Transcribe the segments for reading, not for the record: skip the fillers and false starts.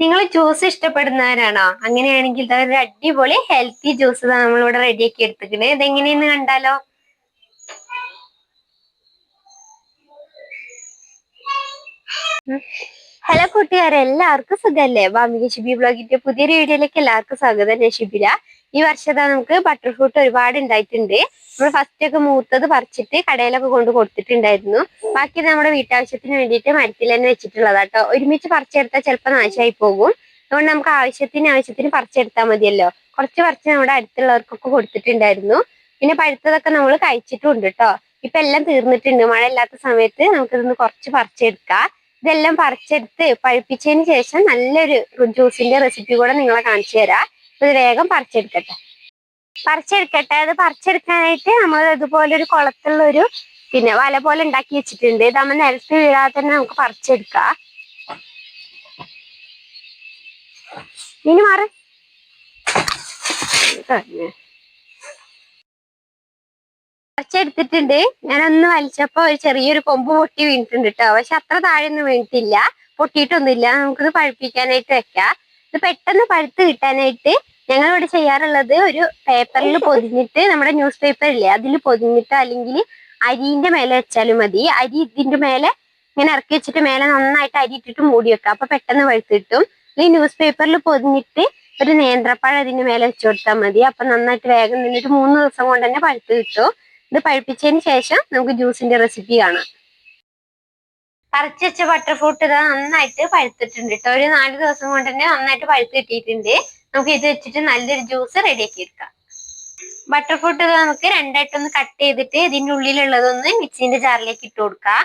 നിങ്ങൾ ജ്യൂസ് ഇഷ്ടപ്പെടുന്നവരാണോ? അങ്ങനെയാണെങ്കിൽ ഒരു അടിപൊളി ഹെൽത്തി ജ്യൂസ് നമ്മളിവിടെ റെഡിയാക്കി എടുത്തിട്ടുണ്ട്. ഇതെങ്ങനെയെന്ന് കണ്ടാലോ? ഹലോ കൂട്ടുകാരെ, എല്ലാവർക്കും സുഖല്ലേ? ഭാമിക ഷിബി ബ്ലോഗിന്റെ പുതിയൊരു വീഡിയോയിലേക്ക് എല്ലാവർക്കും സ്വാഗതം. ഞാൻ ഷിബില. ഈ വർഷത്താ നമുക്ക് ബട്ടർ ഫ്രൂട്ട് ഒരുപാട് ഉണ്ടായിട്ടുണ്ട്. നമ്മൾ ഫസ്റ്റ് ഒക്കെ മൂത്തത് പറിച്ചിട്ട് കടയിലൊക്കെ കൊണ്ട് കൊടുത്തിട്ടുണ്ടായിരുന്നു. ബാക്കി നമ്മുടെ വീട്ടാവശ്യത്തിന് വേണ്ടിയിട്ട് മരത്തിൽ തന്നെ വെച്ചിട്ടുള്ളതാട്ടോ. ഒരുമിച്ച് പറിച്ചെടുത്താൽ ചിലപ്പോൾ നാശമായി പോകും. അതുകൊണ്ട് നമുക്ക് ആവശ്യത്തിന് പറിച്ചെടുത്താൽ മതിയല്ലോ. കുറച്ച് പറിച്ച് നമ്മുടെ അടുത്തുള്ളവർക്കൊക്കെ കൊടുത്തിട്ടുണ്ടായിരുന്നു. പിന്നെ പഴുത്തതൊക്കെ നമ്മൾ കഴിച്ചിട്ടുണ്ട് കേട്ടോ. ഇപ്പൊ എല്ലാം തീർന്നിട്ടുണ്ട്. മഴ ഇല്ലാത്ത സമയത്ത് നമുക്കിതൊന്ന് കുറച്ച് പറിച്ചെടുക്കാം. ഇതെല്ലാം പറിച്ചെടുത്ത് പഴുപ്പിച്ചതിന് ശേഷം നല്ലൊരു ജ്യൂസിന്റെ റെസിപ്പി കൂടെ നിങ്ങളെ കാണിച്ചു തരാം. ഇത് വേഗം പറിച്ചെടുക്കട്ടെ. അത് പറിച്ചെടുക്കാനായിട്ട് നമ്മൾ ഇതുപോലെ ഒരു കുളത്തുള്ള ഒരു വല പോലെ ഉണ്ടാക്കി വെച്ചിട്ടുണ്ട്. ഇത് നമ്മൾ നിലത്ത് വീഴാതെ തന്നെ നമുക്ക് പറിച്ചെടുക്കാം. ഇനി മാറി പറിച്ചെടുത്തിട്ടുണ്ട്. ഞാനൊന്ന് വലിച്ചപ്പോ ഒരു ചെറിയൊരു കൊമ്പ് പൊട്ടി വീണിട്ടുണ്ട് കേട്ടോ. പക്ഷെ അത്ര താഴെയൊന്നും വീണിട്ടില്ല, പൊട്ടിയിട്ടൊന്നുമില്ല. നമുക്കിത് പഴുപ്പിക്കാനായിട്ട് വെക്കാം. ഇത് പെട്ടെന്ന് പഴുത്ത് കിട്ടാനായിട്ട് ഞങ്ങൾ ഇവിടെ ചെയ്യാറുള്ളത് ഒരു പേപ്പറിൽ പൊതിഞ്ഞിട്ട്, നമ്മുടെ ന്യൂസ് പേപ്പർ ഇല്ലേ അതിൽ പൊതിഞ്ഞിട്ട്, അല്ലെങ്കിൽ അരിന്റെ മേലെ വെച്ചാലും മതി. അരി ഇതിന്റെ മേലെ ഇങ്ങനെ ഇറക്കി വെച്ചിട്ട് മേലെ നന്നായിട്ട് അരി ഇട്ടിട്ട് മൂടി വെക്കാം. അപ്പൊ പെട്ടെന്ന് പഴുത്ത് കിട്ടും. ഈ ന്യൂസ് പേപ്പറിൽ പൊതിഞ്ഞിട്ട് ഒരു നേന്ത്രപ്പഴം അതിന്റെ മേലെ വെച്ചു കൊടുത്താൽ മതി. അപ്പൊ നന്നായിട്ട് വേഗം നിന്നിട്ട് 3 ദിവസം കൊണ്ട് തന്നെ പഴുത്ത് കിട്ടും. ഇത് പഴുപ്പിച്ചതിന് ശേഷം നമുക്ക് ജ്യൂസിന്റെ റെസിപ്പി കാണാം. പറിച്ച് വെച്ച ബട്ടർ ഫ്രൂട്ട് ഇതാ നന്നായിട്ട് പഴുത്തിട്ടുണ്ട് കേട്ടോ. ഒരു 4 ദിവസം കൊണ്ട് തന്നെ നന്നായിട്ട് പഴുത്ത് കിട്ടിയിട്ടുണ്ട്. നമുക്ക് ഇത് വെച്ചിട്ട് നല്ലൊരു ജ്യൂസ് റെഡിയാക്കി എടുക്കാം. ബട്ടർ ഫ്രൂട്ട് ഇത് നമുക്ക് രണ്ടായിട്ടൊന്ന് കട്ട് ചെയ്തിട്ട് ഇതിന്റെ ഉള്ളിലുള്ളതൊന്ന് മിക്സിന്റെ ജാറിലേക്ക് ഇട്ട് കൊടുക്കാം.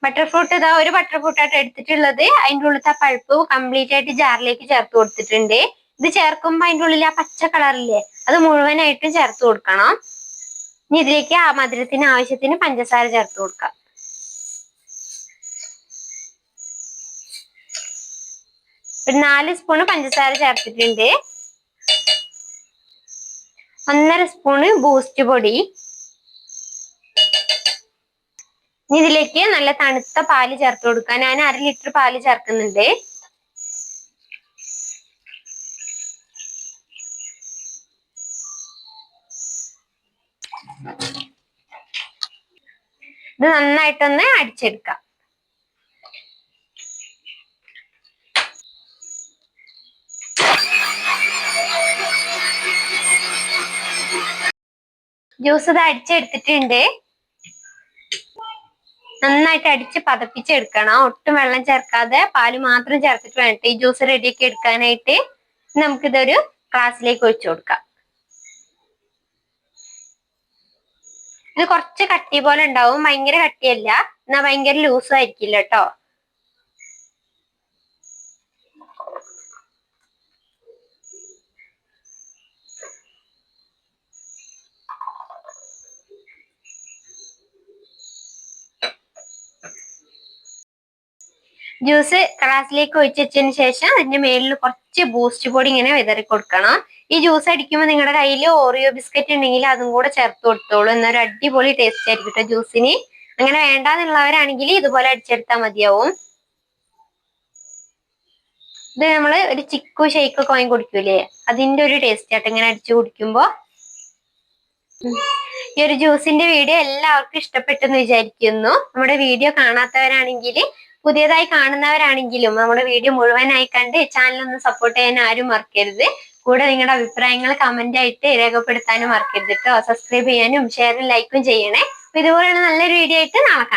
ബട്ടർ ഫ്രൂട്ട് ഇതാ ഒരു ബട്ടർ ഫ്രൂട്ടായിട്ട് എടുത്തിട്ടുള്ളത്. അതിൻ്റെ ഉള്ളിലത്തെ പഴുപ്പ് കംപ്ലീറ്റ് ആയിട്ട് ജാറിലേക്ക് ചേർത്ത് കൊടുത്തിട്ടുണ്ട്. ഇത് ചേർക്കുമ്പോൾ അതിൻ്റെ ഉള്ളിൽ ആ പച്ച കളറില്ലേ അത് മുഴുവനായിട്ടും ചേർത്ത് കൊടുക്കണം. ഇനി ഇതിലേക്ക് ആ മധുരത്തിന് ആവശ്യത്തിന് പഞ്ചസാര ചേർത്ത് കൊടുക്കാം. ഒരു 4 സ്പൂണ് പഞ്ചസാര ചേർത്തിട്ടുണ്ട്. 1.5 സ്പൂണ് ബൂസ്റ്റ് പൊടി. ഇനി ഇതിലേക്ക് നല്ല തണുത്ത പാല് ചേർത്ത് കൊടുക്കാം. ഞാൻ 1/2 ലിറ്റർ പാല് ചേർക്കുന്നുണ്ട്. ഇത് നന്നായിട്ടൊന്ന് അടിച്ചെടുക്കാം. ജ്യൂസ് ഇത് അടിച്ചെടുത്തിട്ടുണ്ട്. നന്നായിട്ട് അടിച്ച് പതപ്പിച്ചെടുക്കണം. ഒട്ടും വെള്ളം ചേർക്കാതെ പാല് മാത്രം ചേർത്തിട്ട് വേണം ഈ ജ്യൂസ് റെഡിയാക്കി എടുക്കാനായിട്ട്. നമുക്കിതൊരു ഗ്ലാസ്സിലേക്ക് ഒഴിച്ചു കൊടുക്കാം. ഇത് കുറച്ച് കട്ടി പോലെ ഉണ്ടാവും, ഭയങ്കര കട്ടിയല്ല, എന്നാ ഭയങ്കര ലൂസും ആയിരിക്കില്ല കേട്ടോ. ജ്യൂസ് ഗ്ലാസ്സിലേക്ക് ഒഴിച്ച് വെച്ചതിന് ശേഷം അതിന്റെ മേലിൽ കുറച്ച് ബൂസ്റ്റ് പൊടി ഇങ്ങനെ വിതറി കൊടുക്കണം. ഈ ജ്യൂസ് അടിക്കുമ്പോൾ നിങ്ങളുടെ കയ്യിൽ ഓറിയോ ബിസ്ക്കറ്റ് ഉണ്ടെങ്കിൽ അതും കൂടെ ചേർത്ത് കൊടുത്തോളൂ. എന്നൊരു അടിപൊളി ടേസ്റ്റ് ആയിരിക്കും കേട്ടോ ജ്യൂസിന്. അങ്ങനെ വേണ്ടാന്നുള്ളവരാണെങ്കിൽ ഇതുപോലെ അടിച്ചെടുത്താൽ മതിയാവും. ഇത് നമ്മള് ഒരു ചിക്കു ഷെയ്ക്ക് ഒക്കെ വാങ്ങി കുടിക്കൂലേ അതിന്റെ ഒരു ടേസ്റ്റ് ആയിട്ട് ഇങ്ങനെ അടിച്ചു കുടിക്കുമ്പോ. ഈ ഒരു ജ്യൂസിന്റെ വീഡിയോ എല്ലാവർക്കും ഇഷ്ടപ്പെട്ടെന്ന് വിചാരിക്കുന്നു. നമ്മുടെ വീഡിയോ കാണാത്തവരാണെങ്കിൽ, പുതിയതായി കാണുന്നവരാണെങ്കിലും നമ്മുടെ വീഡിയോ മുഴുവനായി കണ്ട് ചാനൽ ഒന്ന് സപ്പോർട്ട് ചെയ്യാൻ ആരും മറക്കരുത്. കൂടെ നിങ്ങളുടെ അഭിപ്രായങ്ങൾ കമന്റ് ആയിട്ട് രേഖപ്പെടുത്താനും മറക്കരുത് കേട്ടോ. സബ്സ്ക്രൈബ് ചെയ്യാനും ഷെയറും ലൈക്കും ചെയ്യണേ. അപ്പൊ ഇതുപോലെയുള്ള നല്ലൊരു വീഡിയോ ആയിട്ട് നാളെ കാണാം.